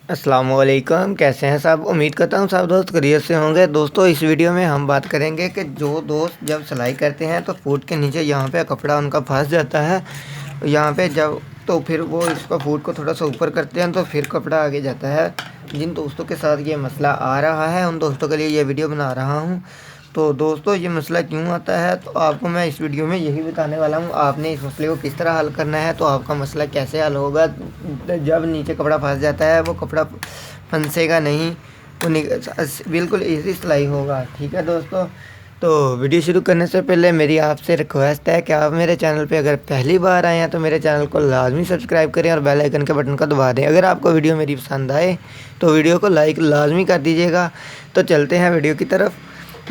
السلام علیکم، کیسے ہیں صاحب؟ امید کرتا ہوں صاحب دوست خیریت سے ہوں گے۔ دوستوں اس ویڈیو میں ہم بات کریں گے کہ جو دوست جب سلائی کرتے ہیں تو فوٹ کے نیچے یہاں پہ کپڑا ان کا پھنس جاتا ہے یہاں پہ تو پھر وہ اس کا فوٹ کو تھوڑا سا اوپر کرتے ہیں تو پھر کپڑا آگے جاتا ہے۔ جن دوستوں کے ساتھ یہ مسئلہ آ رہا ہے ان دوستوں کے لیے یہ ویڈیو بنا رہا ہوں۔ تو دوستوں یہ مسئلہ کیوں آتا ہے تو آپ کو میں اس ویڈیو میں یہی بتانے والا ہوں۔ آپ نے اس مسئلے کو کس طرح حل کرنا ہے تو آپ کا مسئلہ کیسے حل ہوگا۔ جب نیچے کپڑا پھنس جاتا ہے وہ کپڑا پھنسے گا نہیں، وہ بالکل ایزی سلائی ہوگا۔ ٹھیک ہے دوستوں، تو ویڈیو شروع کرنے سے پہلے میری آپ سے ریکویسٹ ہے کہ آپ میرے چینل پہ اگر پہلی بار آئے ہیں تو میرے چینل کو لازمی سبسکرائب کریں اور بیل آئیکن کے بٹن کو دبا دیں۔ اگر آپ کو ویڈیو میری پسند آئے تو ویڈیو کو لائک لازمی کر دیجیے گا۔ تو چلتے ہیں ویڈیو کی طرف۔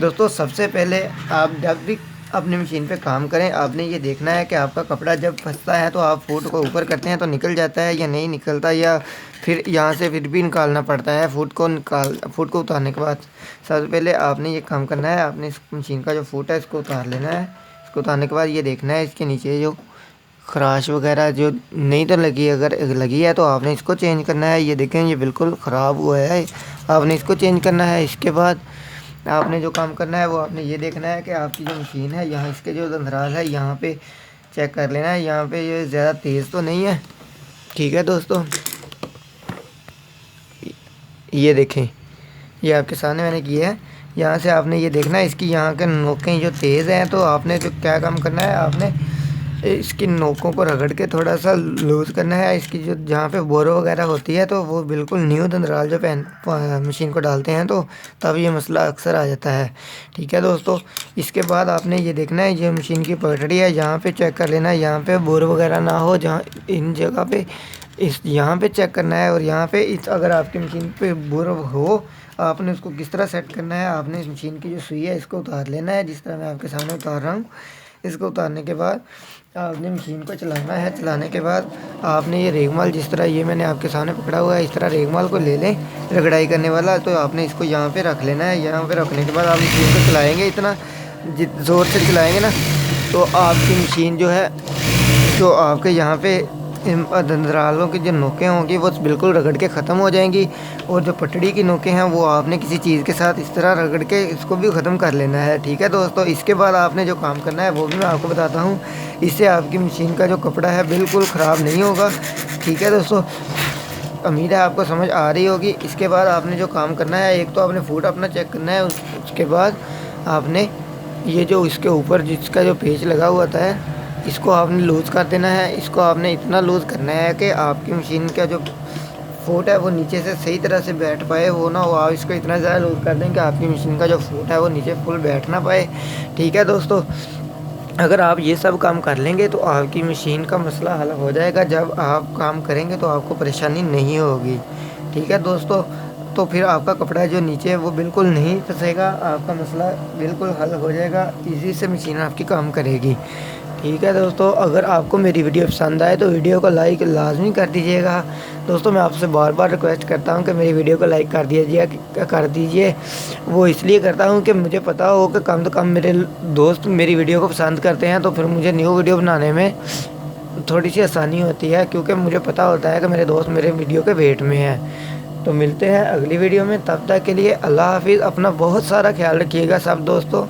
دوستوں سب سے پہلے آپ جب بھی اپنی مشین پہ کام کریں آپ نے یہ دیکھنا ہے کہ آپ کا کپڑا جب پھنستا ہے تو آپ فوٹ کو اوپر کرتے ہیں تو نکل جاتا ہے یا نہیں نکلتا، یا پھر یہاں سے پھر بھی نکالنا پڑتا ہے فوٹ کو اتارنے کے بعد۔ سب سے پہلے آپ نے یہ کام کرنا ہے، آپ نے اس مشین کا جو فوٹ ہے اس کو اتار لینا ہے۔ اس کو اتارنے کے بعد یہ دیکھنا ہے اس کے نیچے جو خراش وغیرہ جو نہیں تو لگی، اگر لگی ہے تو آپ نے اس کو چینج کرنا ہے۔ یہ دیکھیں یہ بالکل خراب ہوا ہے، آپ نے اس کو چینج کرنا ہے۔ اس کے بعد آپ نے جو کام کرنا ہے وہ آپ نے یہ دیکھنا ہے کہ آپ کی جو مشین ہے یہاں اس کے جو دندراز ہے یہاں پہ چیک کر لینا ہے، یہاں پہ یہ زیادہ تیز تو نہیں ہے۔ ٹھیک ہے دوستوں، یہ دیکھیں یہ آپ کے سامنے میں نے کیا ہے۔ یہاں سے آپ نے یہ دیکھنا ہے اس کی یہاں کے نوکیں جو تیز ہیں، تو آپ نے جو کیا کام کرنا ہے، آپ نے اس کی نوکوں کو رگڑ کے تھوڑا سا لوز کرنا ہے۔ اس کی جو جہاں پہ بورو وغیرہ ہوتی ہے تو وہ بالکل نیو دندرال جو مشین کو ڈالتے ہیں تو تب یہ مسئلہ اکثر آ جاتا ہے۔ ٹھیک ہے دوستوں، اس کے بعد آپ نے یہ دیکھنا ہے یہ مشین کی پٹڑی ہے یہاں پہ چیک کر لینا ہے، یہاں پہ بورو وغیرہ نہ ہو، جہاں ان جگہ پہ یہاں پہ چیک کرنا ہے، اور یہاں پہ اگر آپ کی مشین پہ بورو ہو آپ نے اس کو کس طرح سیٹ کرنا ہے۔ آپ نے اس مشین کی جو سوئی ہے اس کو اتار لینا ہے، جس طرح میں آپ کے سامنے اتار رہا ہوں۔ اس کو اتارنے کے بعد آپ نے مشین کو چلانا ہے۔ چلانے کے بعد آپ نے یہ ریگمال جس طرح یہ میں نے آپ کے سامنے پکڑا ہوا ہے اس طرح ریگمال کو لے لیں رگڑائی کرنے والا، تو آپ نے اس کو یہاں پہ رکھ لینا ہے۔ یہاں پہ رکھنے کے بعد آپ مشین کو چلائیں گے، اتنا زور سے چلائیں گے نا تو آپ کی مشین جو ہے جو آپ کے یہاں پہ دندرالوں کی جو نوکیں ہوں گی وہ بالکل رگڑ کے ختم ہو جائیں گی، اور جو پٹڑی کی نوکیں ہیں وہ آپ نے کسی چیز کے ساتھ اس طرح رگڑ کے اس کو بھی ختم کر لینا ہے۔ ٹھیک ہے دوستوں، اس کے بعد آپ نے جو کام کرنا ہے وہ بھی میں آپ کو بتاتا ہوں۔ اس سے آپ کی مشین کا جو کپڑا ہے بالکل خراب نہیں ہوگا۔ ٹھیک ہے دوستوں، امید ہے آپ کو سمجھ آ رہی ہوگی۔ اس کے بعد آپ نے جو کام کرنا ہے، ایک تو آپ نے فوٹ اپنا چیک کرنا ہے، اس کے بعد آپ نے یہ جو اس کے اوپر جس کا جو پیچ لگا ہوا ہے اس کو آپ نے لوز کر دینا ہے۔ اس کو آپ نے اتنا لوز کرنا ہے کہ آپ کی مشین کا جو فوٹ ہے وہ نیچے سے صحیح طرح سے بیٹھ پائے، وہ نہ ہو آپ اس کو اتنا زیادہ لوز کر دیں کہ آپ کی مشین کا جو فوٹ ہے وہ نیچے فل بیٹھ نہ پائے۔ ٹھیک ہے دوستوں، اگر آپ یہ سب کام کر لیں گے تو آپ کی مشین کا مسئلہ حل ہو جائے گا۔ جب آپ کام کریں گے تو آپ کو پریشانی نہیں ہوگی۔ ٹھیک ہے دوستوں، تو پھر آپ کا کپڑا جو نیچے ہے وہ بالکل نہیں پھنسے گا، آپ کا مسئلہ بالکل حل ہو جائے گا، ایزی سے مشین آپ کی کام کرے گی۔ ٹھیک ہے دوستوں، اگر آپ کو میری ویڈیو پسند آئے تو ویڈیو کو لائک لازمی کر دیجیے گا۔ دوستوں میں آپ سے بار بار ریکویسٹ کرتا ہوں کہ میری ویڈیو کو لائک کر دیجیے۔ وہ اس لیے کرتا ہوں کہ مجھے پتہ ہو کہ کم سے کم میرے دوست میری ویڈیو کو پسند کرتے ہیں، تو پھر مجھے نیو ویڈیو بنانے میں تھوڑی سی آسانی ہوتی ہے، کیونکہ مجھے پتہ ہوتا ہے کہ میرے دوست میرے ویڈیو کے ویٹ میں ہیں۔ تو ملتے ہیں اگلی ویڈیو میں، تب تک کے لیے اللہ حافظ۔ اپنا بہت سارا خیال رکھیے گا سب دوستوں۔